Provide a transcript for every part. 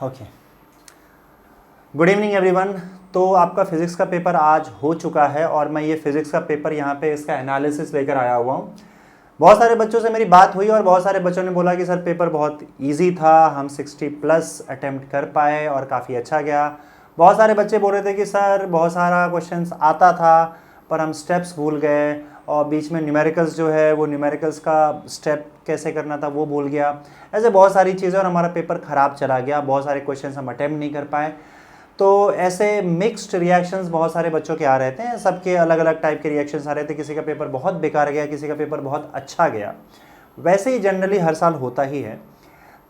Okay, good evening everyone. तो आपका physics का पेपर आज हो चुका है और मैं ये फिज़िक्स का पेपर यहाँ पे इसका एनालिसिस लेकर आया हुआ हूँ। बहुत सारे बच्चों से मेरी बात हुई और बहुत सारे बच्चों ने बोला कि सर पेपर बहुत इजी था, हम 60+ अटेम्प्ट कर पाए और काफ़ी अच्छा गया। बहुत सारे बच्चे बोल रहे थे कि सर बहुत सारा क्वेश्चंस आता था पर हम स्टेप्स भूल गए और बीच में न्यूमेरिकल्स जो है वो न्यूमेरिकल्स का स्टेप कैसे करना था वो भूल गया। ऐसे बहुत सारी चीज़ें और हमारा पेपर ख़राब चला गया, बहुत सारे क्वेश्चंस हम अटेम्प्ट नहीं कर पाए। तो ऐसे मिक्स्ड रिएक्शंस बहुत सारे बच्चों के आ रहे थे, सबके अलग अलग टाइप के रिएक्शंस आ रहे थे। किसी का पेपर बहुत बेकार गया, किसी का पेपर बहुत अच्छा गया। वैसे ही जनरली हर साल होता ही है।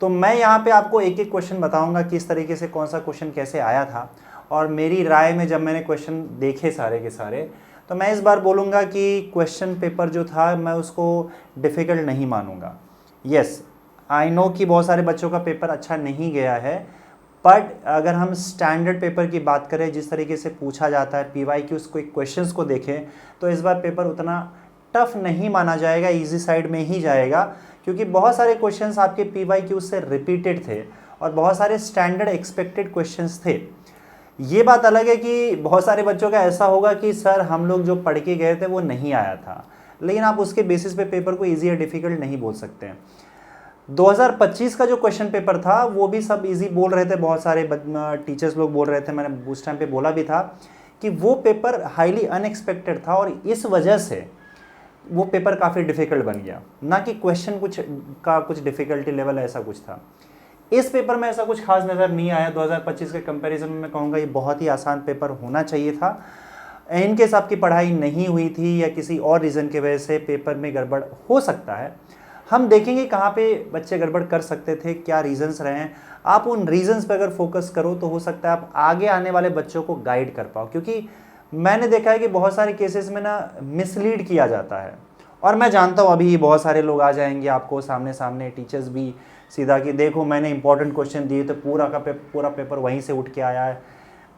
तो मैं यहाँ पे आपको एक एक क्वेश्चन बताऊंगा किस तरीके से कौन सा क्वेश्चन कैसे आया था, और मेरी राय में जब मैंने क्वेश्चन देखे सारे के सारे तो मैं इस बार बोलूँगा कि क्वेश्चन पेपर जो था मैं उसको डिफ़िकल्ट नहीं मानूंगा। यस, आई नो कि बहुत सारे बच्चों का पेपर अच्छा नहीं गया है, बट अगर हम स्टैंडर्ड पेपर की बात करें, जिस तरीके से पूछा जाता है PYQs को, क्वेश्चंस को देखें तो इस बार पेपर उतना टफ नहीं माना जाएगा, इजी साइड में ही जाएगा। क्योंकि बहुत सारे क्वेश्चंस आपके PYQs से रिपीटेड थे और बहुत सारे स्टैंडर्ड एक्सपेक्टेड क्वेश्चंस थे। ये बात अलग है कि बहुत सारे बच्चों का ऐसा होगा कि सर हम लोग जो पढ़ के गए थे वो नहीं आया था, लेकिन आप उसके बेसिस पे पेपर को ईजी या डिफ़िकल्ट नहीं बोल सकते हैं। 2025 का जो क्वेश्चन पेपर था वो भी सब इजी बोल रहे थे, बहुत सारे टीचर्स लोग बोल रहे थे, मैंने उस टाइम पे बोला भी था कि वो पेपर हाईली अनएक्सपेक्टेड था और इस वजह से वो पेपर काफ़ी डिफ़िकल्ट बन गया, ना कि क्वेश्चन कुछ डिफ़िकल्टी लेवल ऐसा कुछ था। इस पेपर में ऐसा कुछ खास नज़र नहीं आया। 2025 के कंपैरिजन में मैं कहूँगा ये बहुत ही आसान पेपर होना चाहिए था। इनकेस आपकी पढ़ाई नहीं हुई थी या किसी और रीज़न की वजह से पेपर में गड़बड़ हो सकता है, हम देखेंगे कहाँ पे बच्चे गड़बड़ कर सकते थे, क्या रीज़न्स रहे हैं। आप उन रीज़न्स पे अगर फोकस करो तो हो सकता है आप आगे आने वाले बच्चों को गाइड कर पाओ। क्योंकि मैंने देखा है कि बहुत सारे केसेस में ना मिसलीड किया जाता है, और मैं जानता हूँ अभी बहुत सारे लोग आ जाएंगे आपको सामने सामने, टीचर्स भी सीधा कि देखो मैंने इंपॉर्टेंट क्वेश्चन दिए तो पूरा पेपर वहीं से उठ के आया है।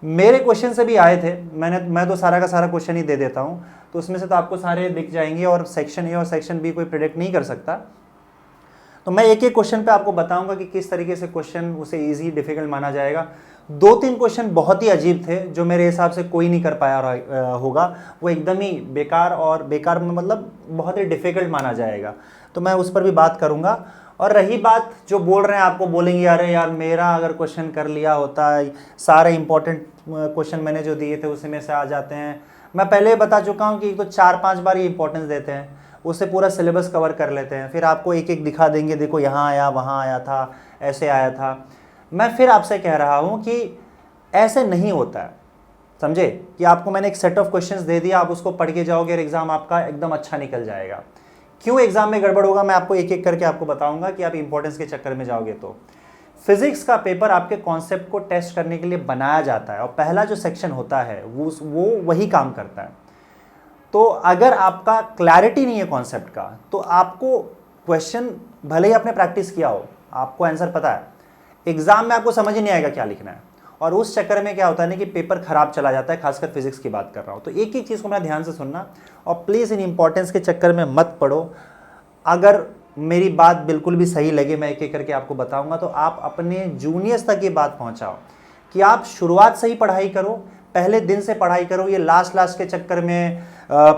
मेरे क्वेश्चन से भी आए थे, मैं तो सारा का सारा क्वेश्चन ही दे देता हूँ, तो उसमें से तो आपको सारे दिख जाएंगे और सेक्शन ए और सेक्शन बी कोई प्रेडिक्ट नहीं कर सकता। तो मैं एक एक क्वेश्चन पे आपको बताऊंगा कि किस तरीके से क्वेश्चन उसे इजी डिफिकल्ट माना जाएगा। 2-3 क्वेश्चन बहुत ही अजीब थे जो मेरे हिसाब से कोई नहीं कर पाया होगा, वो एकदम ही बेकार में मतलब बहुत ही डिफिकल्ट माना जाएगा, तो मैं उस पर भी बात करूंगा। और रही बात जो बोल रहे हैं, आपको बोलेंगे अरे यार मेरा अगर क्वेश्चन कर लिया होता, सारे इंपॉर्टेंट क्वेश्चन मैंने जो दिए थे उसी में से आ जाते हैं। मैं पहले बता चुका हूँ कि तो 4-5 बार ये इंपॉर्टेंस देते हैं, उससे पूरा सिलेबस कवर कर लेते हैं, फिर आपको एक एक दिखा देंगे, देखो यहाँ आया, वहाँ आया था, ऐसे आया था। मैं फिर आपसे कह रहा हूँ कि ऐसे नहीं होता है, समझे, कि आपको मैंने एक सेट ऑफ क्वेश्चंस दे दिया, आप उसको पढ़ के जाओगे और एग्जाम आपका एकदम अच्छा निकल जाएगा। क्यों एग्जाम में गड़बड़ होगा मैं आपको एक एक करके आपको बताऊंगा कि आप इंपॉर्टेंस के चक्कर में जाओगे। तो फिजिक्स का पेपर आपके कॉन्सेप्ट को टेस्ट करने के लिए बनाया जाता है और पहला जो सेक्शन होता है वो वही काम करता है। तो अगर आपका क्लैरिटी नहीं है कॉन्सेप्ट का तो आपको क्वेश्चन भले ही आपने प्रैक्टिस किया हो, आपको आंसर पता है, एग्जाम में आपको समझ ही नहीं आएगा क्या लिखना है, और उस चक्कर में क्या होता है ना कि पेपर खराब चला जाता है। खासकर फिजिक्स की बात कर रहा हूँ, तो एक एक चीज़ को मेरा ध्यान से सुनना और प्लीज़ इन इंपॉर्टेंस के चक्कर में मत पढ़ो। अगर मेरी बात बिल्कुल भी सही लगे, मैं एक एक करके आपको बताऊंगा, तो आप अपने जूनियर्स तक ये बात पहुंचाओ कि आप शुरुआत से ही पढ़ाई करो, पहले दिन से पढ़ाई करो। ये लास्ट के चक्कर में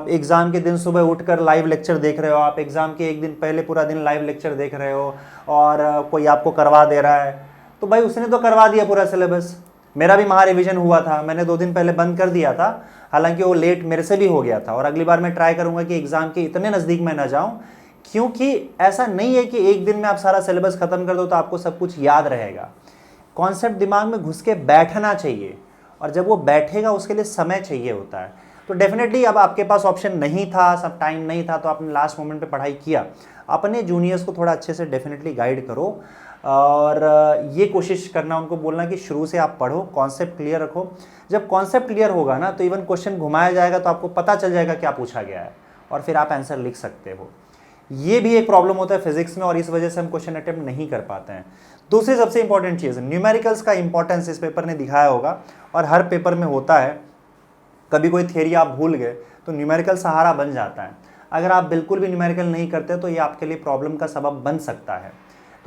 एग्ज़ाम के दिन सुबह उठकर लाइव लेक्चर देख रहे हो, आप एग्ज़ाम के एक दिन पहले पूरा दिन लाइव लेक्चर देख रहे हो और कोई आपको करवा दे रहा है, तो भाई उसने तो करवा दिया पूरा सिलेबस। मेरा भी महा रिविजन हुआ था, मैंने 2 दिन पहले बंद कर दिया था, हालांकि वो लेट मेरे से भी हो गया था, और अगली बार मैं ट्राई करूंगा कि एग्ज़ाम के इतने नज़दीक मैं ना जाऊं, क्योंकि ऐसा नहीं है कि एक दिन में आप सारा सिलेबस खत्म कर दो तो आपको सब कुछ याद रहेगा। कॉन्सेप्ट दिमाग में घुस के बैठना चाहिए, और जब वो बैठेगा उसके लिए समय चाहिए होता है। तो डेफिनेटली अब आपके पास ऑप्शन नहीं था, सब टाइम नहीं था, तो आपने लास्ट मोमेंट पे पढ़ाई किया। अपने जूनियर्स को थोड़ा अच्छे से डेफिनेटली गाइड करो, और ये कोशिश करना उनको बोलना कि शुरू से आप पढ़ो, कॉन्सेप्ट क्लियर रखो। जब कॉन्सेप्ट क्लियर होगा ना तो इवन क्वेश्चन घुमाया जाएगा तो आपको पता चल जाएगा क्या पूछा गया है, और फिर आप आंसर लिख सकते हो। ये भी एक प्रॉब्लम होता है फिजिक्स में, और इस वजह से हम क्वेश्चन अटेम्प्ट नहीं कर पाते हैं। दूसरी सबसे इंपॉर्टेंट चीज़, न्यूमेरिकल्स का इंपॉर्टेंस इस पेपर ने दिखाया होगा, और हर पेपर में होता है। कभी कोई थ्योरी आप भूल गए तो न्यूमेरिकल सहारा बन जाता है। अगर आप बिल्कुल भी न्यूमेरिकल नहीं करते तो ये आपके लिए प्रॉब्लम का सबब बन सकता है।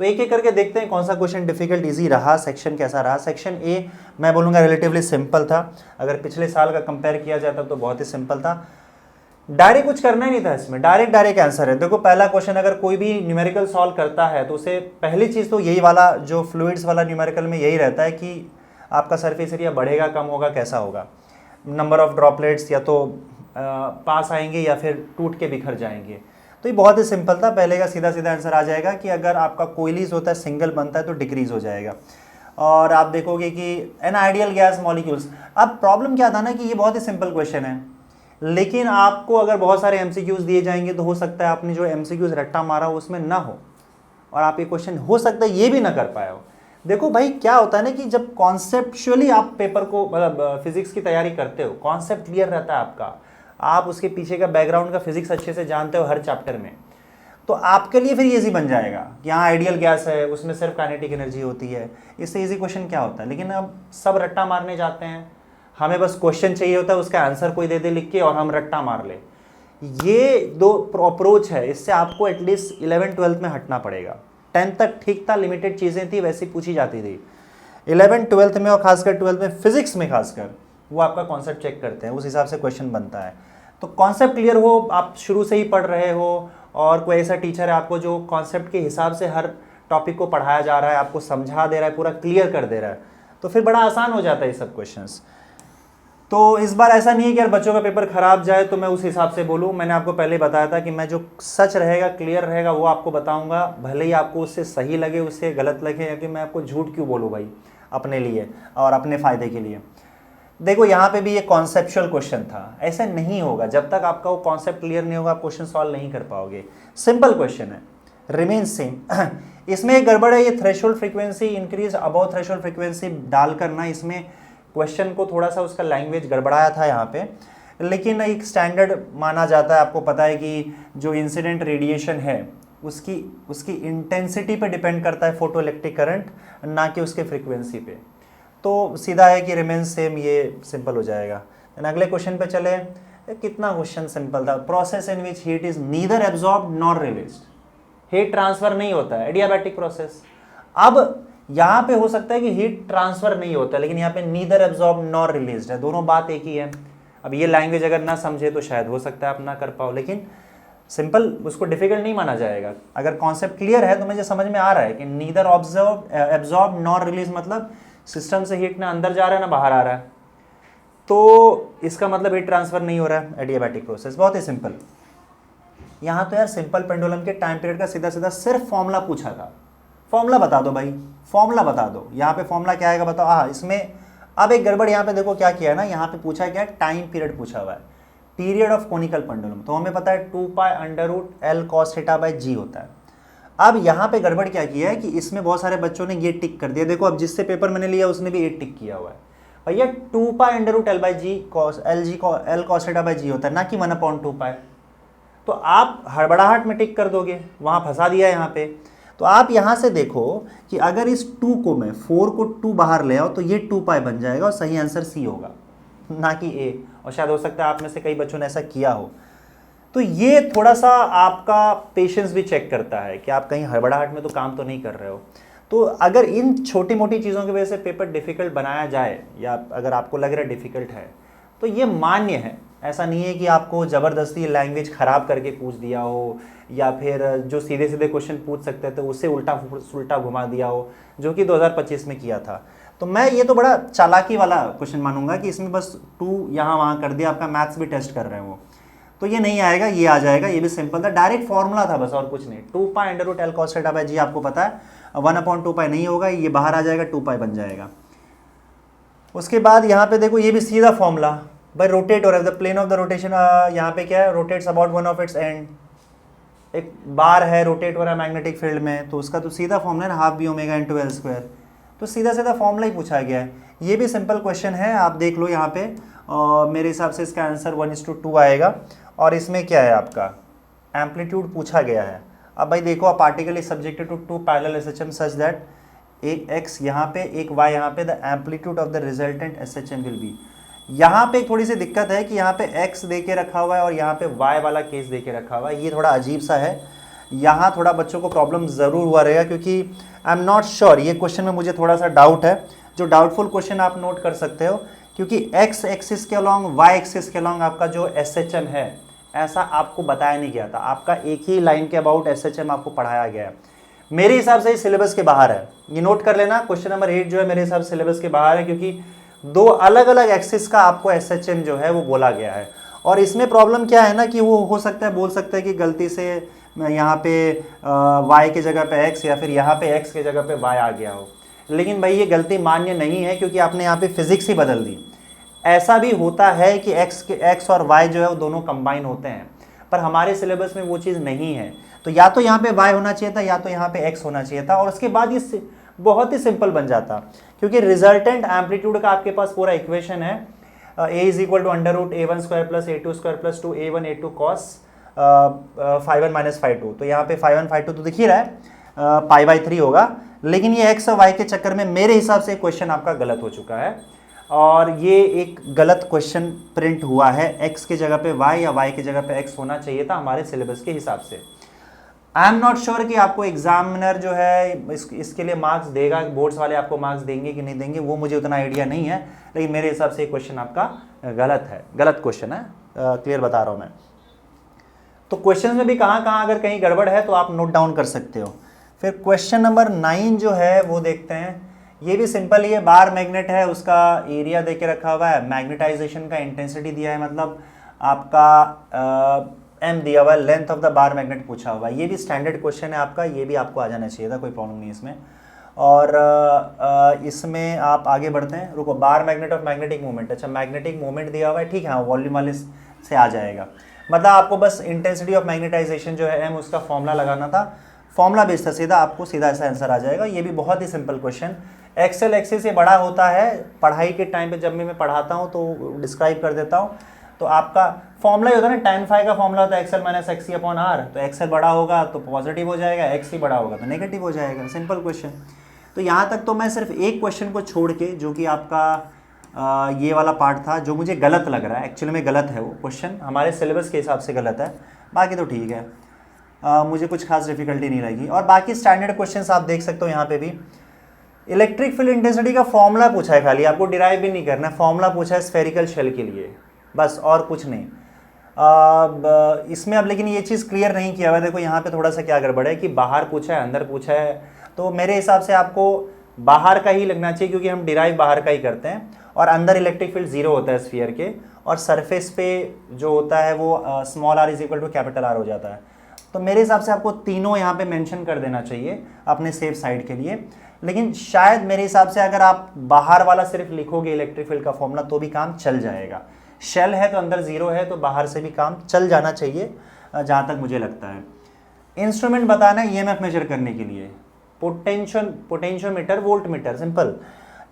तो एक एक करके देखते हैं कौन सा क्वेश्चन डिफिकल्ट इजी रहा, सेक्शन कैसा रहा। सेक्शन ए मैं बोलूँगा रिलेटिवली सिंपल था, अगर पिछले साल का कंपेयर किया जाता तो बहुत ही सिंपल था। डायरेक्ट कुछ करना ही नहीं था इसमें, डायरेक्ट आंसर है। देखो पहला क्वेश्चन अगर कोई भी न्यूमेरिकल सॉल्व करता है तो उसे पहली चीज़ तो यही वाला जो फ्लूइड्स वाला न्यूमेरिकल में यही रहता है कि आपका सरफेस एरिया बढ़ेगा कम होगा कैसा होगा, नंबर ऑफ ड्रॉपलेट्स या तो पास आएंगे या फिर टूट के बिखर जाएंगे। तो ये बहुत ही सिंपल था, पहले का सीधा सीधा आंसर आ जाएगा कि अगर आपका कोइलीज होता है सिंगल बनता है तो डिक्रीज हो जाएगा। और आप देखोगे कि एन आइडियल गैस मॉलिक्यूल्स। अब प्रॉब्लम क्या था ना कि ये बहुत ही सिंपल क्वेश्चन है, लेकिन आपको अगर बहुत सारे एमसीक्यूज दिए जाएंगे तो हो सकता है आपने जो एमसीक्यूज रट्टा मारा हो उसमें ना हो और आप ये क्वेश्चन हो सकता है ये भी ना कर पाए हो। देखो भाई क्या होता है ना कि जब कॉन्सेप्चुअली आप पेपर को मतलब फिजिक्स की तैयारी करते हो, कॉन्सेप्ट क्लियर रहता है आपका, आप उसके पीछे का बैकग्राउंड का फिजिक्स अच्छे से जानते हो हर चैप्टर में, तो आपके लिए फिर इजी बन जाएगा कि हाँ आइडियल गैस है उसमें सिर्फ काइनेटिक एनर्जी होती है, इससे इजी क्वेश्चन क्या होता है। लेकिन अब सब रट्टा मारने जाते हैं, हमें बस क्वेश्चन चाहिए होता है उसका आंसर कोई दे दे लिख के और हम रट्टा मार ले। ये दो अप्रोच है, इससे आपको एटलीस्ट 11th-12th में हटना पड़ेगा। 10th तक ठीक था, लिमिटेड चीज़ें थी वैसी पूछी जाती थी। 11th-12th में और खासकर 12th में फिजिक्स में खासकर वो आपका कॉन्सेप्ट चेक करते हैं, उस हिसाब से क्वेश्चन बनता है। तो कॉन्सेप्ट क्लियर हो, आप शुरू से ही पढ़ रहे हो और कोई ऐसा टीचर है आपको जो कॉन्सेप्ट के हिसाब से हर टॉपिक को पढ़ाया जा रहा है, आपको समझा दे रहा है, पूरा क्लियर कर दे रहा है, तो फिर बड़ा आसान हो जाता है ये सब क्वेश्चंस। तो इस बार ऐसा नहीं है कि यार बच्चों का पेपर खराब जाए तो मैं उस हिसाब से बोलूँ। मैंने आपको पहले बताया था कि मैं जो सच रहेगा क्लियर रहेगा वो आपको बताऊंगा, भले ही आपको उससे सही लगे उससे गलत लगे, या कि मैं आपको झूठ क्यों बोलूँ भाई अपने लिए और अपने फ़ायदे के लिए। देखो यहाँ पे भी ये कॉन्सेप्चुअल क्वेश्चन था, ऐसा नहीं होगा जब तक आपका वो कॉन्सेप्ट क्लियर नहीं होगा आप क्वेश्चन सॉल्व नहीं कर पाओगे। सिंपल क्वेश्चन है, रिमेन सेम। इसमें एक गड़बड़ है, ये threshold frequency increase above threshold frequency डाल करना, इसमें क्वेश्चन को थोड़ा सा उसका लैंग्वेज गड़बड़ाया था यहाँ पे, लेकिन एक स्टैंडर्ड माना जाता है। आपको पता है कि जो इंसिडेंट रेडिएशन है उसकी इंटेंसिटी पे डिपेंड करता है फोटो इलेक्ट्रिक करंट, ना कि उसके फ्रीक्वेंसी पे। तो सीधा है कि रिमेन सेम, ये सिंपल हो जाएगा। अगले क्वेश्चन पे चले। कितना क्वेश्चन सिंपल था। Process in which heat is neither absorb nor released, heat transfer नहीं होता है, एडियाबैटिक प्रोसेस। अब यहाँ पे हो सकता है कि हीट ट्रांसफर नहीं होता, लेकिन यहाँ पे नीदर एब्जॉर्ब नॉर रिलीज्ड है, दोनों बात एक ही है। अब ये लैंग्वेज अगर ना समझे तो शायद हो सकता है आप ना कर पाओ, लेकिन सिंपल उसको डिफिकल्ट नहीं माना जाएगा। अगर कॉन्सेप्ट क्लियर है तो मुझे समझ में आ रहा है कि नीदर एब्जॉर्ब नॉर रिलीज मतलब सिस्टम से हीट ना अंदर जा रहा है ना बाहर आ रहा है, तो इसका मतलब हीट ट्रांसफर नहीं हो रहा है, एडियाबैटिक प्रोसेस। बहुत ही सिंपल। यहाँ तो यार सिंपल पेंडुलम के टाइम पीरियड का सीधा सीधा सिर्फ फॉर्मूला पूछा था। फॉर्मूला बता दो भाई, फॉर्मूला बता दो। यहाँ पे फॉर्मूला क्या आएगा बताओ। हाँ, इसमें अब एक गड़बड़ यहाँ पे देखो क्या किया है ना, यहाँ पे पूछा क्या है, टाइम पीरियड पूछा हुआ है, पीरियड ऑफ कोनिकल पेंडुलम। तो हमें पता है 2π√L cos θ/g होता है। अब यहाँ पे गड़बड़ क्या किया है कि इसमें बहुत सारे बच्चों ने ये टिक कर दिया। देखो अब जिससे पेपर मैंने लिया उसने भी 8 टिक किया हुआ है। भैया 2π√L/g L cos θ/g होता है, ना कि 1/2π। तो आप हड़बड़ाहट में टिक कर दोगे, वहाँ फंसा दिया यहाँ पे। तो आप यहाँ से देखो कि अगर इस 2 को मैं 4 को 2 बाहर ले आओ तो ये 2π बन जाएगा और सही आंसर सी होगा, ना कि ए। और शायद हो सकता है आप में से कई बच्चों ने ऐसा किया हो। तो ये थोड़ा सा आपका पेशेंस भी चेक करता है कि आप कहीं हड़बड़ाहट में तो काम तो नहीं कर रहे हो। तो अगर इन छोटी मोटी चीज़ों की वजह से पेपर डिफ़िकल्ट बनाया जाए, या अगर आपको लग रहा है डिफ़िकल्ट है, तो ये मान्य है। ऐसा नहीं है कि आपको ज़बरदस्ती लैंग्वेज ख़राब करके पूछ दिया हो, या फिर जो सीधे सीधे क्वेश्चन पूछ सकते थे उससे उल्टा घुमा दिया हो, जो कि 2025 में किया था। तो मैं ये तो बड़ा चालाकी वाला क्वेश्चन मानूंगा कि इसमें बस 2 यहाँ वहाँ कर दिया, आपका मैथ्स भी टेस्ट कर रहे हैं वो, तो ये नहीं आएगा, ये आ जाएगा। ये भी सिंपल था, डायरेक्ट फॉर्मूला था बस और कुछ नहीं। 2π√L cos θ/g आपको पता है, 1/2π नहीं होगा, ये बाहर आ जाएगा, 2π बन जाएगा। उसके बाद यहाँ पे देखो ये भी सीधा फॉर्मूला, भाई रोटेट हो रहा है, the plane of the rotation यहाँ पे क्या है, rotates about one of its end. एक बार है रोटेट हो रहा है मैग्नेटिक फील्ड में, तो उसका तो सीधा फॉर्मूला है ना, ½ v ω/L²। तो सीधा सीधा फॉर्मूला ही पूछा गया है। ये भी सिंपल क्वेश्चन है, आप देख लो यहाँ पे। मेरे हिसाब से इसका आंसर 1:2 आएगा। और इसमें क्या है, आपका एम्पलीट्यूड पूछा गया है। अब भाई देखो, a particle is subjected to 2 parallel SHM such that एक x यहाँ पे एक y यहाँ पे, the amplitude of the resultant SHM will be. यहाँ पे थोड़ी सी दिक्कत है कि यहाँ पे x दे के रखा हुआ है और यहाँ पे y वाला केस दे के रखा हुआ है, ये थोड़ा अजीब सा है। यहाँ थोड़ा बच्चों को प्रॉब्लम ज़रूर हुआ रहेगा, क्योंकि आई एम नॉट श्योर, ये क्वेश्चन में मुझे थोड़ा सा डाउट है। जो डाउटफुल क्वेश्चन आप नोट कर सकते हो, क्योंकि एक्स एक्सिस के अलॉन्ग वाई एक्सिस के अलॉन्ग आपका जो SHM है, ऐसा आपको बताया नहीं गया था। आपका एक ही लाइन के अबाउट SHM आपको पढ़ाया गया है। मेरे हिसाब से सिलेबस के बाहर है, ये नोट कर लेना। क्वेश्चन नंबर 8 जो है मेरे हिसाब से सिलेबस के बाहर है, क्योंकि दो अलग अलग एक्सिस का आपको SHM जो है वो बोला गया है। और इसमें प्रॉब्लम क्या है ना, कि वो हो सकता है, बोल सकता है कि गलती से यहाँ पे y की जगह पे x, या फिर यहाँ पे x की जगह पे y आ गया हो। लेकिन भाई ये गलती मान्य नहीं है, क्योंकि आपने यहाँ पे फिजिक्स ही बदल दी। ऐसा भी होता है कि x और y जो है वो दोनों कंबाइन होते हैं, पर हमारे सिलेबस में वो चीज़ नहीं है। तो या तो यहाँ पे y होना चाहिए था, या तो यहाँ पे x होना चाहिए था, और उसके बाद ये बहुत ही सिंपल बन जाता, क्योंकि रिजल्टेंट एम्पलीट्यूड का आपके पास पूरा इक्वेशन है, a is equal to under root a1 square plus a2 square plus 2a1 a2 cos 5 minus 5 तो यहाँ पे 5 5 तो दिख ही रहा है, पाई बाई 3 होगा। लेकिन ये x और y के चक्कर में मेरे हिसाब से क्वेश्चन आपका गलत हो चुका है, और ये एक गलत क्वेश्चन प्रिंट हुआ है। x की जगह पे y या y की जगह पे x होना चाहिए था हमारे सिलेबस के हिसाब से। आई एम नॉट श्योर कि आपको एग्जामिनर जो है इसके लिए मार्क्स देगा, बोर्ड्स वाले आपको मार्क्स देंगे कि नहीं देंगे, वो मुझे उतना आइडिया नहीं है। लेकिन मेरे हिसाब से क्वेश्चन आपका गलत है, गलत क्वेश्चन है, क्लियर बता रहा हूँ मैं। तो क्वेश्चन में भी कहाँ कहाँ अगर कहीं गड़बड़ है तो आप नोट डाउन कर सकते हो। फिर क्वेश्चन नंबर 9 जो है वो देखते हैं। ये भी सिंपल ही है, बार मैग्नेट है, उसका एरिया दे के रखा हुआ है, मैग्नेटाइजेशन का इंटेंसिटी दिया है, मतलब आपका m दिया हुआ है, length of the bar magnet पूछा हुआ है। ये भी स्टैंडर्ड क्वेश्चन है आपका, ये भी आपको आ जाना चाहिए था, कोई प्रॉब्लम नहीं इसमें। और इसमें आप आगे बढ़ते हैं, रुको, bar magnet of magnetic movement, अच्छा मैग्नेटिक मूवमेंट दिया हुआ है, ठीक है, हाँ वॉल्यूम वाले से आ जाएगा। मतलब आपको बस इंटेंसिटी ऑफ मैग्नेटाइजेशन जो है m, उसका फॉर्मूला लगाना था, फॉर्मूला बेस्ड था, सीधा आपको सीधा ऐसा आंसर आ जाएगा। ये भी बहुत ही सिंपल क्वेश्चन। एक्सेल एक्सिस से बड़ा होता है, पढ़ाई के टाइम पे जब मैं पढ़ाता हूँ तो डिस्क्राइब कर देता हूँ। तो आपका फॉर्मूला ही होता है ना, tan फाई का फॉर्मूला होता है XL minus XC upon R. तो एक्सएल बड़ा होगा तो पॉजिटिव हो जाएगा, एक्सी बड़ा होगा तो नेगेटिव हो जाएगा, सिंपल क्वेश्चन। तो यहाँ तक तो मैं सिर्फ एक क्वेश्चन को छोड़ के, जो कि आपका ये वाला पार्ट था, जो मुझे गलत लग रहा है, एक्चुअली में गलत है वो क्वेश्चन, हमारे सिलेबस के हिसाब से गलत है, बाकी तो ठीक है, मुझे कुछ खास डिफिकल्टी नहीं लगी। और बाकी स्टैंडर्ड क्वेश्चन आप देख सकते हो यहाँ पे भी। इलेक्ट्रिक फील्ड इंटेंसिटी का फॉर्मूला पूछा है, खाली आपको डिराइव भी नहीं करना है, फॉर्मूला पूछा है स्फेरिकल शेल के लिए, बस और कुछ नहीं। इसमें अब लेकिन ये चीज़ क्लियर नहीं किया हुआ है, देखो यहाँ पे थोड़ा सा क्या गड़बड़ है कि बाहर पूछा है अंदर पूछा है। तो मेरे हिसाब से आपको बाहर का ही लगना चाहिए, क्योंकि हम डिराइव बाहर का ही करते हैं, और अंदर इलेक्ट्रिक फील्ड 0 होता है स्फीयर के, और सरफेस पे जो होता है वो small r is equal to capital R हो जाता है। तो मेरे हिसाब से आपको तीनों यहाँ पे मेंशन कर देना चाहिए अपने सेफ साइड के लिए। लेकिन शायद मेरे हिसाब से अगर आप बाहर वाला सिर्फ लिखोगे इलेक्ट्रिक फील्ड का फॉर्मूला तो भी काम चल जाएगा। शेल है तो अंदर 0 है, तो बाहर से भी काम चल जाना चाहिए, जहाँ तक मुझे लगता है। इंस्ट्रूमेंट बताना है ईएमएफ मेजर करने के लिए, potentiometer, voltmeter, simple.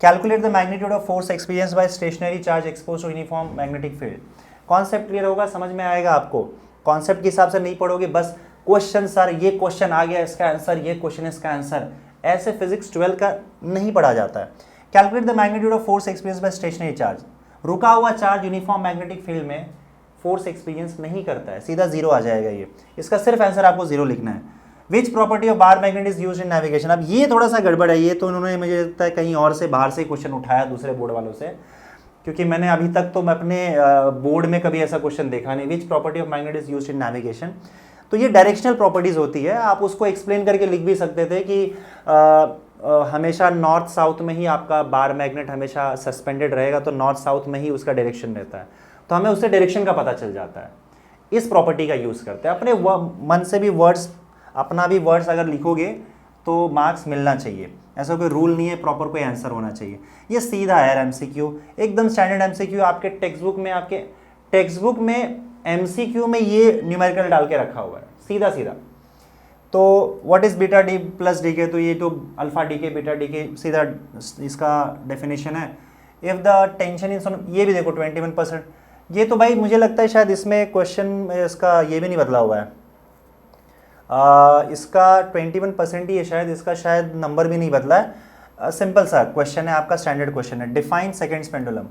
Calculate the magnitude of force experience by stationary charge expose to uniform magnetic field. Concept clear होगा, समझ में आएगा आपको। कॉन्सेप्ट के हिसाब से नहीं पढ़ोगे, बस क्वेश्चन सर ये क्वेश्चन आ गया इसका आंसर, ये क्वेश्चन इसका आंसर, ऐसे फिजिक्स 12 का नहीं पढ़ा जाता है। Calculate the magnitude of force experience by stationary charge. रुका हुआ चार्ज यूनिफॉर्म मैग्नेटिक फील्ड में फोर्स एक्सपीरियंस नहीं करता है, सीधा 0 आ जाएगा ये। इसका सिर्फ आंसर आपको 0 लिखना है। Which property of bar magnet is used in navigation. अब ये थोड़ा सा गड़बड़ है, ये तो उन्होंने मुझे लगता है कहीं और से बाहर से क्वेश्चन उठाया दूसरे बोर्ड वालों से, क्योंकि मैंने अभी तक तो मैं अपने बोर्ड में कभी ऐसा क्वेश्चन देखा नहीं। Which property of magnet is used in navigation. तो ये डायरेक्शनल प्रॉपर्टीज होती है, आप उसको एक्सप्लेन करके लिख भी सकते थे कि हमेशा नॉर्थ साउथ में ही आपका बार मैग्नेट हमेशा सस्पेंडेड रहेगा, तो नॉर्थ साउथ में ही उसका डायरेक्शन रहता है, तो हमें उससे डायरेक्शन का पता चल जाता है। इस प्रॉपर्टी का यूज़ करते हैं। अपने मन से भी वर्ड्स, अपना भी वर्ड्स अगर लिखोगे तो मार्क्स मिलना चाहिए, ऐसा कोई रूल नहीं है, प्रॉपर कोई आंसर होना चाहिए। ये सीधा है एमसीक्यू, एकदम स्टैंडर्ड एमसीक्यू। आपके टेक्स्ट बुक में एमसीक्यू में ये न्यूमेरिकल डाल के रखा हुआ है, सीधा सीधा। तो what is beta D plus D के, तो ये तो अल्फा डी के बीटा डी के सीधा इसका डेफिनेशन है। इफ द टेंशन इन, ये भी देखो 21%, ये तो भाई मुझे लगता है शायद इसमें क्वेश्चन इसका ये भी नहीं बदला हुआ है, इसका 21% ही है शायद, इसका शायद नंबर भी नहीं बदला है। सिंपल सा क्वेश्चन है आपका, स्टैंडर्ड क्वेश्चन है। Define seconds pendulum,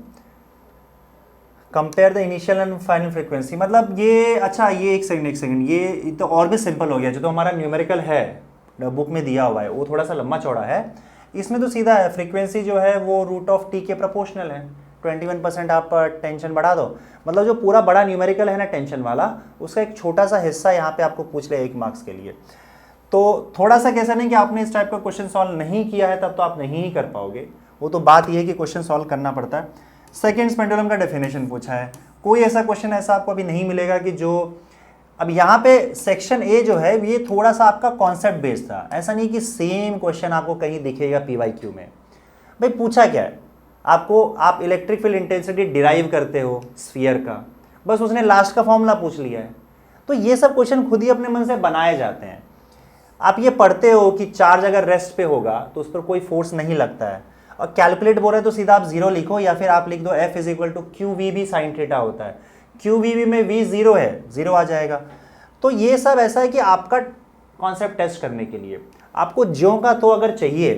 compare the initial and final frequency, मतलब ये अच्छा, ये एक सेकंड, ये तो और भी सिंपल हो गया। जो तो हमारा न्यूमेरिकल है बुक में दिया हुआ है वो थोड़ा सा लंबा चौड़ा है, इसमें तो सीधा है फ्रीक्वेंसी जो है वो रूट ऑफ टी के प्रोपोर्शनल है। 21% आप टेंशन बढ़ा दो, मतलब जो पूरा बड़ा न्यूमेरिकल है ना टेंशन वाला, उसका एक छोटा सा हिस्सा यहाँ पे आपको पूछ ले 1 मार्क्स के लिए। तो थोड़ा सा कैसा नहीं कि आपने इस टाइप का क्वेश्चन सॉल्व नहीं किया है तब तो आप नहीं ही कर पाओगे, वो तो बात ये है कि क्वेश्चन सॉल्व करना पड़ता है। सेकेंड्स पेंडुलम का डेफिनेशन पूछा है, कोई ऐसा क्वेश्चन ऐसा आपको अभी नहीं मिलेगा कि जो अब यहाँ पे सेक्शन ए जो है ये थोड़ा सा आपका कॉन्सेप्ट बेस्ड था, ऐसा नहीं कि सेम क्वेश्चन आपको कहीं दिखेगा पीवाईक्यू में। भाई पूछा क्या है आपको, आप इलेक्ट्रिक फील्ड इंटेंसिटी डिराइव करते हो स्फीयर का, बस उसने लास्ट का फॉर्मूला पूछ लिया है। तो ये सब क्वेश्चन खुद ही अपने मन से बनाए जाते हैं। आप ये पढ़ते हो कि चार्ज अगर रेस्ट पे होगा तो उस पर कोई फोर्स नहीं लगता है, और कैलकुलेट बोल रहे हैं तो सीधा आप 0 लिखो, या फिर आप लिख दो F = QVB sin थीटा होता है, QVB में V 0 है, 0 आ जाएगा। तो ये सब ऐसा है कि आपका कॉन्सेप्ट टेस्ट करने के लिए आपको ज्यों का तो अगर चाहिए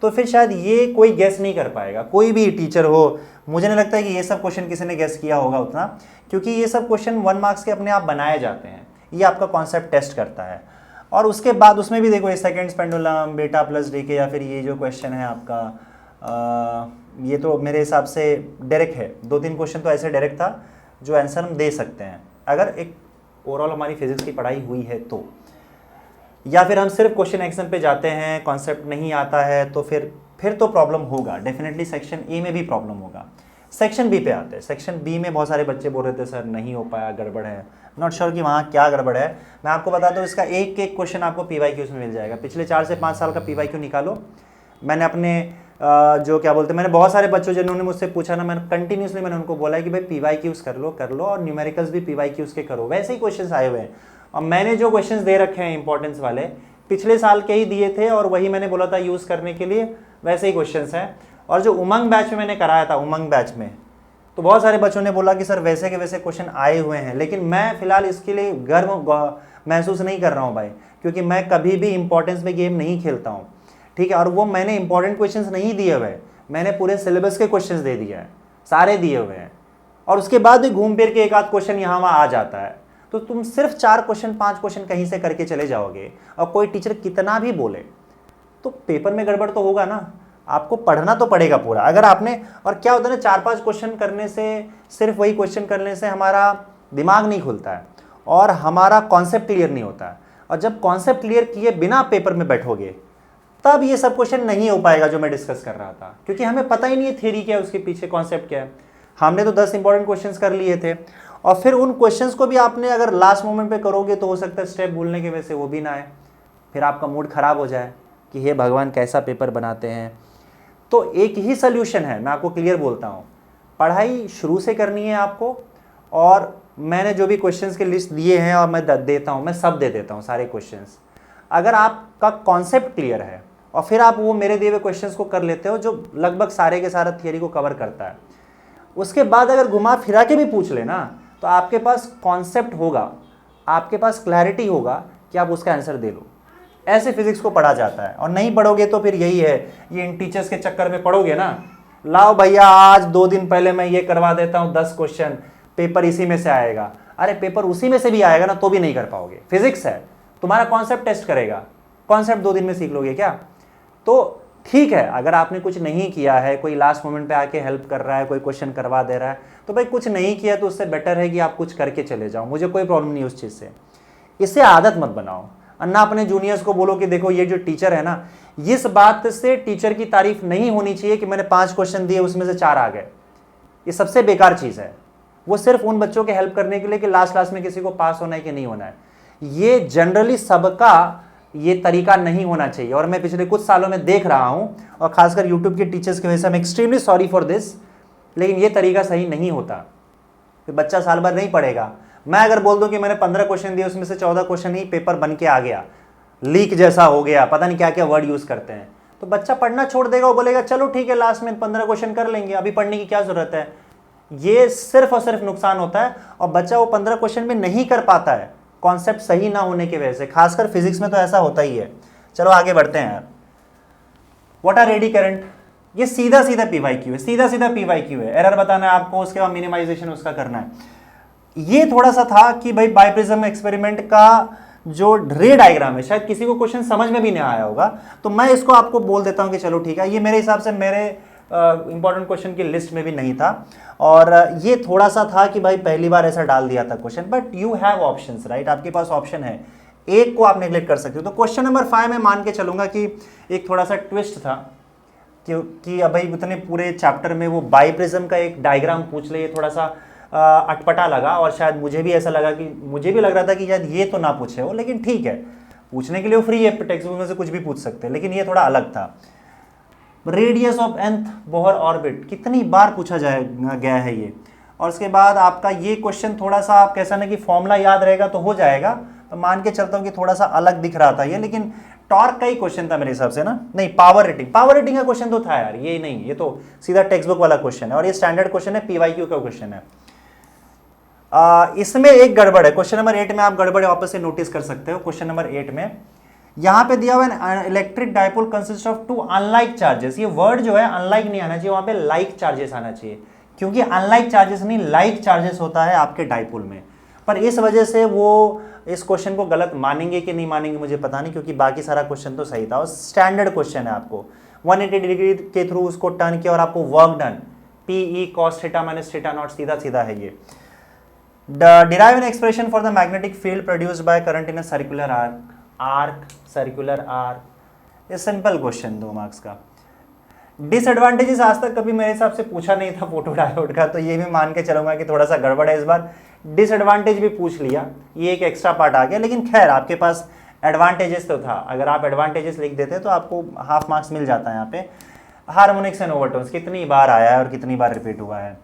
तो फिर शायद ये कोई गेस नहीं कर पाएगा, कोई भी टीचर हो। मुझे नहीं लगता है कि ये सब क्वेश्चन किसी ने गेस किया होगा उतना, क्योंकि ये सब क्वेश्चन 1 मार्क्स के अपने आप बनाए जाते हैं, ये आपका कॉन्सेप्ट टेस्ट करता है। और उसके बाद उसमें भी देखो ये seconds pendulum, beta plus D के, या फिर ये जो क्वेश्चन है आपका ये तो मेरे हिसाब से डायरेक्ट है, 2-3 क्वेश्चन तो ऐसे डायरेक्ट था जो आंसर हम दे सकते हैं अगर एक ओवरऑल हमारी फिजिक्स की पढ़ाई हुई है तो। या फिर हम सिर्फ क्वेश्चन एक्शन पे जाते हैं, कॉन्सेप्ट नहीं आता है तो फिर तो प्रॉब्लम होगा डेफिनेटली। सेक्शन ए में भी प्रॉब्लम होगा। सेक्शन बी पे आते हैं। सेक्शन बी में बहुत सारे बच्चे बोल रहे थे सर नहीं हो पाया, गड़बड़ है। नॉट श्योर कि वहाँ क्या गड़बड़ है, मैं आपको बता दूँ इसका एक क्वेश्चन आपको पीवाईक्यूज में मिल जाएगा। पिछले 4 से 5 साल का पीवाईक्यू निकालो। मैंने अपने जो क्या बोलते हैं, मैंने बहुत सारे बच्चों जिन्होंने मुझसे पूछा ना, मैंने कंटिन्यूसली उनको बोला है कि भाई पीवाईक्यूज कर लो और न्यूमेरिकल्स भी पीवाईक्यूज के करो। वैसे ही क्वेश्चंस आए हुए हैं, और मैंने जो क्वेश्चंस दे रखे हैं इंपॉर्टेंस वाले पिछले साल के ही दिए थे, और वही मैंने बोला था यूज़ करने के लिए, वैसे ही क्वेश्चंस हैं। और जो उमंग बैच में मैंने कराया था, उमंग बैच में तो बहुत सारे बच्चों ने बोला कि सर वैसे के वैसे क्वेश्चन आए हुए हैं, लेकिन मैं फिलहाल इसके लिए गर्व महसूस नहीं कर रहा हूँ भाई, क्योंकि मैं कभी भी इंपॉर्टेंस में गेम नहीं खेलता हूँ, ठीक है। और वो मैंने इंपॉर्टेंट क्वेश्चंस नहीं दिए हुए, मैंने पूरे सिलेबस के क्वेश्चंस दे दिए हैं, सारे दिए हुए हैं, और उसके बाद भी घूम फिर के एक आध क्वेश्चन यहाँ वहाँ आ जाता है। तो तुम सिर्फ 4 क्वेश्चन 5 क्वेश्चन कहीं से करके चले जाओगे, और कोई टीचर कितना भी बोले तो पेपर में गड़बड़ तो होगा ना। आपको पढ़ना तो पड़ेगा पूरा। अगर आपने, और क्या होता है ना, 4-5 क्वेश्चन करने से, सिर्फ वही क्वेश्चन करने से हमारा दिमाग नहीं खुलता है और हमारा कॉन्सेप्ट क्लियर नहीं होता है। और जब कॉन्सेप्ट क्लियर किए बिना पेपर में बैठोगे तब ये सब क्वेश्चन नहीं हो पाएगा जो मैं डिस्कस कर रहा था, क्योंकि हमें पता ही नहीं है थ्योरी क्या है, उसके पीछे कॉन्सेप्ट क्या है। हमने तो 10 इंपॉर्टेंट क्वेश्चंस कर लिए थे, और फिर उन क्वेश्चंस को भी आपने अगर लास्ट मोमेंट पे करोगे तो हो सकता है स्टेप भूलने की वजह से वो भी ना आए, फिर आपका मूड खराब हो जाए कि हे भगवान कैसा पेपर बनाते हैं। तो एक ही सोल्यूशन है, मैं आपको क्लियर बोलता हूँ, पढ़ाई शुरू से करनी है आपको। और मैंने जो भी क्वेश्चंस के लिस्ट दिए हैं और मैं देता हूँ, मैं सब दे देता हूँ सारे क्वेश्चंस। अगर आपका कॉन्सेप्ट क्लियर है और फिर आप वो मेरे दिए हुए क्वेश्चंस को कर लेते हो, जो लगभग सारे के सारा थियरी को कवर करता है, उसके बाद अगर घुमा फिरा के भी पूछ लेना तो आपके पास कॉन्सेप्ट होगा, आपके पास क्लैरिटी होगा कि आप उसका आंसर दे लो। ऐसे फिजिक्स को पढ़ा जाता है। और नहीं पढ़ोगे तो फिर यही है, ये इन टीचर्स के चक्कर में पढ़ोगे ना, लाओ भैया आज 2 दिन पहले मैं ये करवा देता हूँ 10 क्वेश्चन, पेपर इसी में से आएगा। अरे पेपर उसी में से भी आएगा ना तो भी नहीं कर पाओगे। फिजिक्स है, तुम्हारा कॉन्सेप्ट टेस्ट करेगा, कॉन्सेप्ट 2 दिन में सीख लोगे क्या? तो ठीक है, अगर आपने कुछ नहीं किया है, कोई लास्ट मोमेंट पे आके हेल्प कर रहा है, कोई क्वेश्चन करवा दे रहा है, तो भाई कुछ नहीं किया तो उससे बेटर है कि आप कुछ करके चले जाओ। मुझे कोई प्रॉब्लम नहीं उस चीज़ से। इससे आदत मत बनाओ। अन्ना अपने जूनियर्स को बोलो कि देखो ये जो टीचर है ना, इस बात से टीचर की तारीफ नहीं होनी चाहिए कि मैंने 5 क्वेश्चन दिए उसमें से 4 आ गए। ये सबसे बेकार चीज़ है। वो सिर्फ उन बच्चों के हेल्प करने के लिए कि लास्ट में किसी को पास होना है कि नहीं होना है। ये जनरली सबका ये तरीका नहीं होना चाहिए। और मैं पिछले कुछ सालों में देख रहा हूं, और खासकर यूट्यूब के टीचर्स की वजह से I am extremely sorry for this, लेकिन ये तरीका सही नहीं होता। कि बच्चा साल भर नहीं पढ़ेगा, मैं अगर बोल दूं कि मैंने 15 क्वेश्चन दिए उसमें से 14 क्वेश्चन ही पेपर बन के आ गया, लीक जैसा हो गया, पता नहीं क्या क्या वर्ड यूज करते हैं, तो बच्चा पढ़ना छोड़ देगा। वो बोलेगा चलो ठीक है लास्ट में 15 क्वेश्चन कर लेंगे, अभी पढ़ने की क्या जरूरत है। ये सिर्फ और सिर्फ नुकसान होता है, और बच्चा वो 15 क्वेश्चन में नहीं कर पाता है कॉन्सेप्ट सही ना होने की वजह से। खासकर फिजिक्स में तो ऐसा होता ही है। चलो आगे बढ़ते हैं यार। What are eddy current? ये सीधा सीधा पीवाईक्यू है, सीधा सीधा पीवाईक्यू है। एरर बताना है आपको, उसके बाद मिनिमाइजेशन उसका करना है। ये थोड़ा सा था कि भाई बाइप्रिज्म एक्सपेरिमेंट का जो रे डायग्राम है, शायद किसी को क्वेश्चन समझ में भी नहीं आया होगा, तो मैं इसको आपको बोल देता हूं कि चलो ठीक है, ये मेरे हिसाब से मेरे इंपॉर्टेंट क्वेश्चन की लिस्ट में भी नहीं था, और ये थोड़ा सा था कि भाई पहली बार ऐसा डाल दिया था question, but you have options, right, आपके पास ऑप्शन है, एक को आप नेग्लेक्ट कर सकते हो। तो क्वेश्चन नंबर 5 में मान के चलूंगा कि एक थोड़ा सा ट्विस्ट था, क्योंकि अब भाई उतने पूरे चैप्टर में वो बाइप्रिज्म का एक डायग्राम पूछ ले, ये थोड़ा सा अटपटा लगा, और शायद मुझे भी ऐसा लगा कि मुझे भी लग रहा था कि शायद ये तो ना पूछे हो, लेकिन ठीक है, पूछने के लिए फ्री है, टेक्स्ट बुक में से कुछ भी पूछ सकते हैं, लेकिन ये थोड़ा अलग था। Radius of nth Bohr orbit कितनी बार पूछा गया है ये, और उसके बाद आपका ये क्वेश्चन थोड़ा सा आप कैसा ना कि फॉर्मूला याद रहेगा तो हो जाएगा, तो मान के चलता हूँ कि थोड़ा सा अलग दिख रहा था ये, लेकिन टॉर्क का ही क्वेश्चन था मेरे हिसाब से ना, नहीं पावर रेटिंग का क्वेश्चन तो था यार, ये नहीं, ये तो सीधा टेक्स्ट बुक वाला क्वेश्चन है, और ये स्टैंडर्ड क्वेश्चन है, पीवाईक्यू का क्वेश्चन है। इसमें एक गड़बड़ है, क्वेश्चन नंबर 8 में आप गड़बड़ वापस से नोटिस कर सकते हो। क्वेश्चन नंबर 8 में यहां पे दिया हुआ है electric dipole consist of 2 unlike charges, ये वर्ड जो है अनलाइक नहीं आना चाहिए, वहां पे लाइक चार्जेस आना चाहिए, क्योंकि अनलाइक चार्जेस नहीं लाइक चार्जेस होता है आपके डाइपोल में, पर इस वजह से वो इस क्वेश्चन को गलत मानेंगे कि नहीं मानेंगे मुझे पता नहीं, क्योंकि बाकी सारा क्वेश्चन तो सही था, और स्टैंडर्ड क्वेश्चन है, आपको 180 डिग्री के थ्रू उसको टर्न किया और आपको work done, PE cos theta minus theta naught, सीधा सीधा है ये। Derive an expression for the magnetic field produced by current in a circular circular arc, ये सिंपल क्वेश्चन 2 मार्क्स का। डिसएडवांटेजेस आज तक कभी मेरे हिसाब से पूछा नहीं था फोटो डायोड का, तो ये भी मान के चलूंगा कि थोड़ा सा गड़बड़ है इस बार, डिसएडवांटेज भी पूछ लिया, ये एक एक्स्ट्रा पार्ट आ गया, लेकिन खैर आपके पास एडवांटेजेस तो था, अगर आप एडवांटेजेस लिख देते तो आपको हाफ मार्क्स मिल जाता है यहाँ पे। हार्मोनिक्स एंड ओवरटोन्स कितनी बार आया है और कितनी बार रिपीट हुआ है,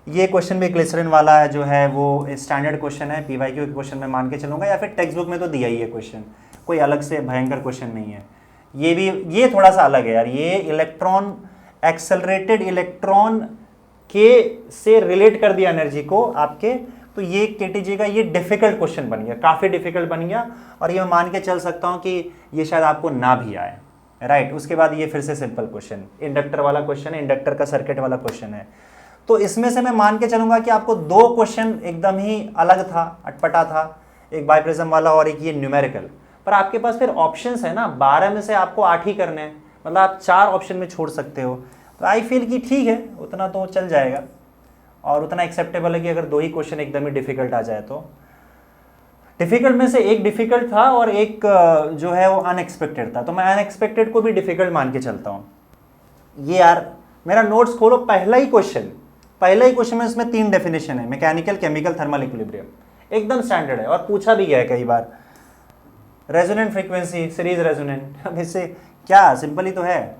ये क्वेश्चन भी ग्लिसरीन वाला है जो है वो स्टैंडर्ड क्वेश्चन है, पीवाईक्यू के क्वेश्चन में मान के चलूंगा, या फिर टेक्स्ट बुक में तो दिया ही है क्वेश्चन, कोई अलग से भयंकर क्वेश्चन नहीं है। ये भी ये थोड़ा सा अलग है यार, ये इलेक्ट्रॉन एक्सेलरेटेड इलेक्ट्रॉन के से रिलेट कर दिया एनर्जी को आपके, तो ये केटीजे का ये डिफिकल्ट क्वेश्चन बन गया, काफ़ी डिफिकल्ट बन गया, और ये मैं मान के चल सकता हूँ कि ये शायद आपको ना भी आए, राइट। उसके बाद ये फिर से सिंपल क्वेश्चन, इंडक्टर वाला क्वेश्चन है, इंडक्टर का सर्किट वाला क्वेश्चन है, तो इसमें से मैं मान के चलूंगा कि आपको 2 क्वेश्चन एकदम ही अलग था, अटपटा था, एक बाइप्रिज्म वाला और एक ये न्यूमेरिकल, पर आपके पास फिर ऑप्शंस है ना, 12 में से आपको 8 ही करने हैं, मतलब आप 4 ऑप्शन में छोड़ सकते हो, तो आई फील कि ठीक है, उतना तो चल जाएगा, और उतना एक्सेप्टेबल है कि अगर 2 ही क्वेश्चन एकदम ही डिफिकल्ट आ जाए तो। डिफिकल्ट में से एक डिफिकल्ट था और एक जो है वो अनएक्सपेक्टेड था, तो मैं अनएक्सपेक्टेड को भी डिफिकल्ट मान के चलता हूँ। ये यार मेरा नोट्स खोलो, पहला ही क्वेश्चन में इसमें 3 डेफिनेशन है, मैकेनिकल, केमिकल, थर्मल इक्विलिब्रियम, एकदम स्टैंडर्ड है, और पूछा भी गया है कई बार। रेजोनेंट फ्रीक्वेंसी, सीरीज रेजोनेंट, अब इससे क्या सिंपल ही तो है।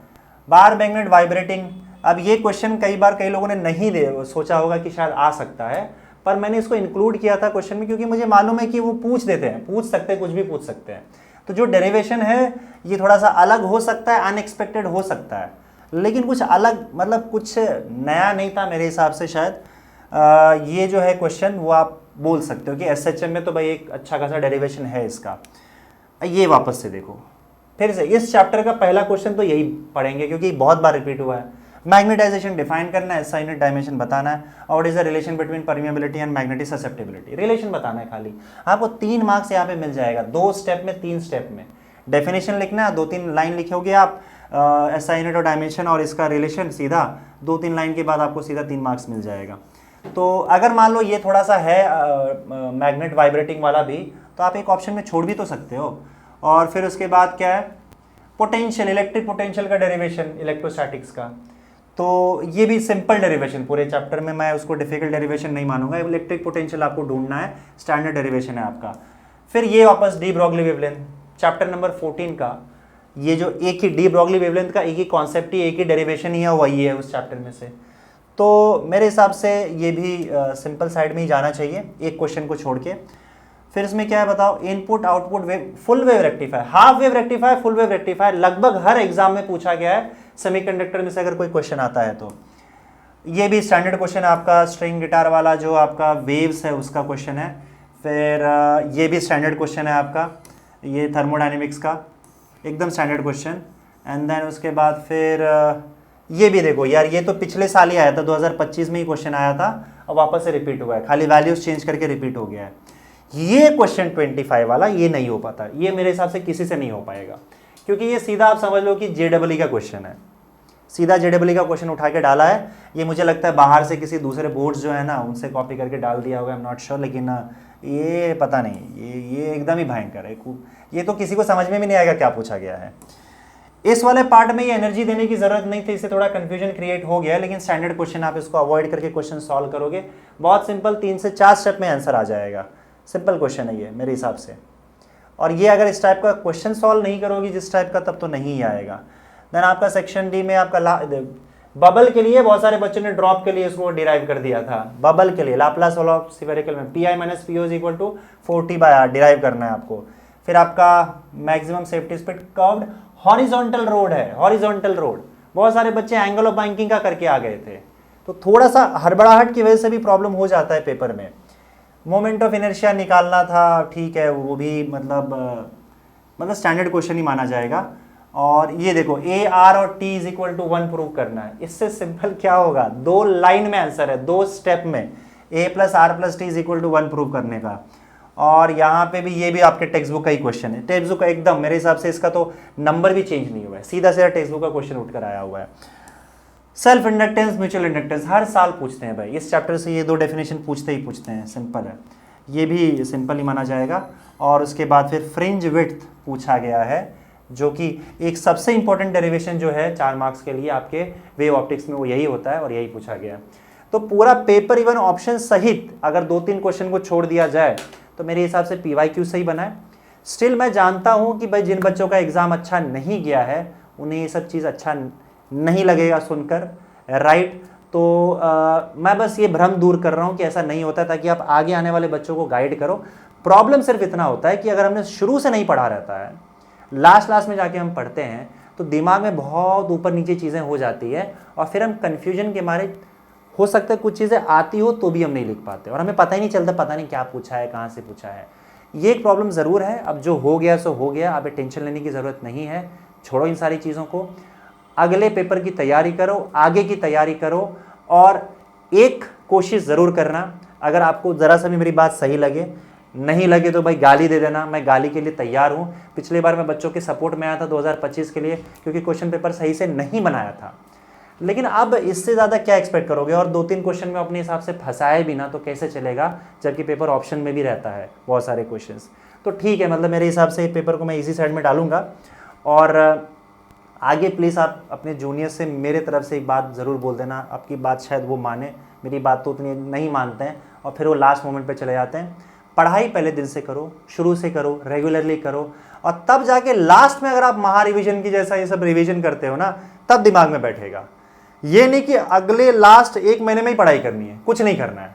बार मैग्नेट वाइब्रेटिंग, अब ये क्वेश्चन कई बार कई लोगों ने नहीं सोचा होगा कि शायद आ सकता है, पर मैंने इसको इंक्लूड किया था क्वेश्चन में, क्योंकि मुझे मालूम है कि वो पूछ देते हैं, पूछ सकते हैं, कुछ भी पूछ सकते हैं, तो जो डेरिवेशन है ये थोड़ा सा अलग हो सकता है, अनएक्सपेक्टेड हो सकता है, लेकिन कुछ अलग, मतलब कुछ नया नहीं था मेरे हिसाब से शायद। ये जो है क्वेश्चन वो आप बोल सकते हो कि SHM में तो भाई एक अच्छा खासा डेरिवेशन है इसका। ये वापस से देखो, फिर से इस चैप्टर का पहला क्वेश्चन तो यही पढ़ेंगे, क्योंकि बहुत बार रिपीट हुआ है। मैग्नेटाइजेशन डिफाइन करना है, SI यूनिट डायमेंशन बताना है, और what is the relation between permeability and magnetic susceptibility, relation बताना है खाली, आपको 3 मार्क्स यहाँ पे मिल जाएगा, 2 स्टेप में, 3 स्टेप में। डेफिनेशन लिखना है, 2-3 लाइन लिखोगे आप, SI यूनिट और डायमेंशन और इसका रिलेशन, सीधा 2-3 लाइन के बाद आपको सीधा 3 मार्क्स मिल जाएगा। तो अगर मान लो ये थोड़ा सा है मैग्नेट वाइब्रेटिंग वाला भी, तो आप एक ऑप्शन में छोड़ भी तो सकते हो। और फिर उसके बाद क्या है, पोटेंशियल, इलेक्ट्रिक पोटेंशियल का डेरिवेशन इलेक्ट्रोस्टैटिक्स का, तो ये भी सिंपल डेरिवेशन, पूरे चैप्टर में मैं उसको डिफिकल्ट डेरिवेशन नहीं मानूंगा, इलेक्ट्रिक पोटेंशियल आपको ढूंढना है, स्टैंडर्ड डेरिवेशन है आपका। फिर ये वापस de Broglie wavelength, chapter number 14 का, ये जो एक ही डी ब्रॉगली वेवलेंथ का एक ही कॉन्सेप्ट ही, एक ही डेरिवेशन ही है, वही है उस चैप्टर में से, तो मेरे हिसाब से ये भी सिंपल साइड में ही जाना चाहिए, एक क्वेश्चन को छोड़ के। फिर इसमें क्या है बताओ, input output wave, full wave rectifier, half wave rectifier, full wave rectifier, लगभग हर एग्जाम में पूछा गया है सेमीकंडक्टर में से अगर कोई क्वेश्चन आता है तो। ये भी स्टैंडर्ड क्वेश्चन है आपका, स्ट्रिंग गिटार वाला जो आपका वेव्स है उसका क्वेश्चन है। फिर ये भी स्टैंडर्ड क्वेश्चन है आपका, ये थर्मोडायनेमिक्स का एकदम स्टैंडर्ड क्वेश्चन। एंड देन उसके बाद फिर ये भी देखो यार, ये तो पिछले साल ही आया था, 2025 में ही क्वेश्चन आया था और वापस से रिपीट हुआ है, खाली वैल्यूज चेंज करके रिपीट हो गया है। ये क्वेश्चन 25 वाला ये नहीं हो पाता, ये मेरे हिसाब से किसी से नहीं हो पाएगा, क्योंकि ये सीधा आप समझ लो कि JEE का क्वेश्चन है, सीधा JEE का क्वेश्चन उठा के डाला है। ये मुझे लगता है बाहर से किसी दूसरे बोर्ड्स जो है ना उनसे कॉपी करके डाल दिया होगा, आई एम नॉट श्योर, लेकिन ये पता नहीं, ये एकदम ही भयंकर है, ये तो किसी को समझ में भी नहीं आएगा क्या पूछा गया है। इस वाले पार्ट में ये एनर्जी देने की जरूरत नहीं थी, इससे थोड़ा कंफ्यूजन क्रिएट हो गया, लेकिन स्टैंडर्ड क्वेश्चन आप इसको अवॉइड करके क्वेश्चन सॉल्व करोगे, बहुत सिंपल 3 से 4 स्टेप में आंसर आ जाएगा। सिंपल क्वेश्चन है ये मेरे हिसाब से, और ये अगर इस टाइप का क्वेश्चन सॉल्व नहीं करोगी जिस टाइप का, तब तो नहीं ही आएगा। देन आपका सेक्शन डी में आपका बबल के लिए बहुत सारे बच्चों ने ड्रॉप के लिए इसको डिराइव कर दिया था। बबल के लिए लाप्लास ऑफ स्फेरिकल में PI - PO is equal to 40/R derive करना है आपको। फिर आपका maximum safety speed curved horizontal road है, हॉरिजॉन्टल रोड बहुत सारे बच्चे एंगल ऑफ बैंकिंग का करके आ गए थे, तो थोड़ा सा हड़बड़ाहट की वजह से भी प्रॉब्लम हो जाता है पेपर में। मोमेंट ऑफ इनर्शिया निकालना था, ठीक है, वो भी मतलब स्टैंडर्ड क्वेश्चन ही माना जाएगा। और ये देखो AR और T is equal to 1 prove करना है, इससे सिंपल क्या होगा, 2 लाइन में आंसर है, 2 स्टेप में A + R + T is equal to 1 prove करने का। और यहाँ पे भी ये भी आपके टेक्स्ट बुक का ही क्वेश्चन है, टेक्स्ट बुक का एकदम मेरे हिसाब से इसका तो नंबर भी चेंज नहीं हुआ है, सीधा सीधा टेक्स्ट बुक का क्वेश्चन उठकर आया हुआ है। सेल्फ इंडक्टेंस, म्यूचुअल इंडक्टेंस हर साल पूछते हैं भाई, इस चैप्टर से ये 2 डेफिनेशन पूछते ही पूछते हैं, सिंपल है, ये भी सिंपल ही माना जाएगा। और उसके बाद फिर फ्रिंज विड्थ पूछा गया है, जो कि एक सबसे इंपॉर्टेंट डेरिवेशन जो है 4 मार्क्स के लिए आपके वेव ऑप्टिक्स में, वो यही होता है और यही पूछा गया। तो पूरा पेपर इवन ऑप्शन सहित अगर 2-3 क्वेश्चन को छोड़ दिया जाए तो मेरे हिसाब से PYQ सही बना है। स्टिल मैं जानता हूं कि भाई जिन बच्चों का एग्जाम अच्छा नहीं गया है उन्हें ये सब चीज़ अच्छा नहीं लगेगा सुनकर, राइट। तो मैं बस ये भ्रम दूर कर रहा हूं कि ऐसा नहीं होता, ताकि आप आगे आने वाले बच्चों को गाइड करो। प्रॉब्लम सिर्फ इतना होता है कि अगर हमने शुरू से नहीं पढ़ा रहता है, लास्ट में जाके हम पढ़ते हैं, तो दिमाग में बहुत ऊपर नीचे चीज़ें हो जाती है और फिर हम कन्फ्यूजन के मारे, हो सकता है कुछ चीज़ें आती हो तो भी हम नहीं लिख पाते और हमें पता ही नहीं चलता, पता नहीं क्या पूछा है, कहाँ से पूछा है। ये एक प्रॉब्लम ज़रूर है। अब जो हो गया सो हो गया, अब टेंशन लेने की ज़रूरत नहीं है, छोड़ो इन सारी चीज़ों को, अगले पेपर की तैयारी करो, आगे की तैयारी करो। और एक कोशिश ज़रूर करना, अगर आपको ज़रा सा भी मेरी बात सही लगे, नहीं लगे तो भाई गाली दे देना, मैं गाली के लिए तैयार हूँ। पिछले बार मैं बच्चों के सपोर्ट में आया था 2025 के लिए, क्योंकि क्वेश्चन पेपर सही से नहीं बनाया था, लेकिन अब इससे ज़्यादा क्या एक्सपेक्ट करोगे। और 2-3 क्वेश्चन में अपने हिसाब से फंसाए भी ना तो कैसे चलेगा, जबकि पेपर ऑप्शन में भी रहता है बहुत सारे क्वेश्चंस। तो ठीक है, मतलब मेरे हिसाब से पेपर को मैं इजी साइड में डालूंगा। और आगे प्लीज़ आप अपने जूनियर से मेरे तरफ से एक बात ज़रूर बोल देना, आपकी बात शायद वो माने, मेरी बात तो उतनी नहीं मानते हैं और फिर वो लास्ट मोमेंट पे चले जाते हैं। पढ़ाई पहले दिन से करो, शुरू से करो, रेगुलरली करो, और तब जाके लास्ट में अगर आप महा रिविजन की जैसा ये सब रिविजन करते हो ना, तब दिमाग में बैठेगा। ये नहीं कि अगले लास्ट 1 महीने में ही पढ़ाई करनी है, कुछ नहीं करना है।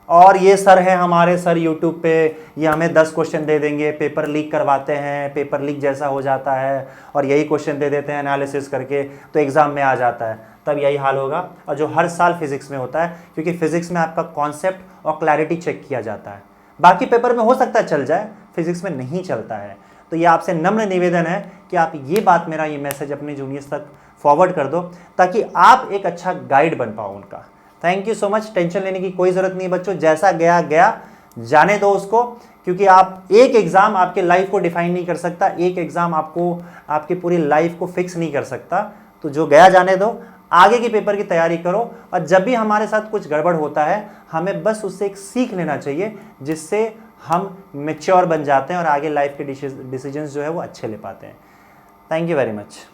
और ये सर हैं हमारे सर यूट्यूब पे, ये हमें 10 क्वेश्चन दे देंगे, पेपर लीक करवाते हैं, पेपर लीक जैसा हो जाता है और यही क्वेश्चन दे देते हैं एनालिसिस करके, तो एग्जाम में आ जाता है, तब यही हाल होगा। और जो हर साल फिजिक्स में होता है, क्योंकि फिजिक्स में आपका कॉन्सेप्ट और क्लैरिटी चेक किया जाता है। बाकी पेपर में हो सकता है चल जाए, फिजिक्स में नहीं चलता है। तो ये आपसे नम्र निवेदन है कि आप ये बात, मेरा ये मैसेज अपने जूनियर्स तक फॉरवर्ड कर दो, ताकि आप एक अच्छा गाइड बन पाओ उनका। Thank you so much. Tension लेने की कोई ज़रूरत नहीं है बच्चों, जैसा गया गया, जाने दो उसको, क्योंकि आप एक एग्ज़ाम आपके लाइफ को डिफाइन नहीं कर सकता, एक एग्ज़ाम आपको आपकी पूरी लाइफ को फिक्स नहीं कर सकता। तो जो गया जाने दो, आगे के पेपर की तैयारी करो। और जब भी हमारे साथ कुछ गड़बड़ होता है, हमें बस उससे एक सीख लेना चाहिए, जिससे हम मैच्योर बन जाते हैं और आगे लाइफ के डिसीजंस जो है वो अच्छे ले पाते हैं। Thank you very much.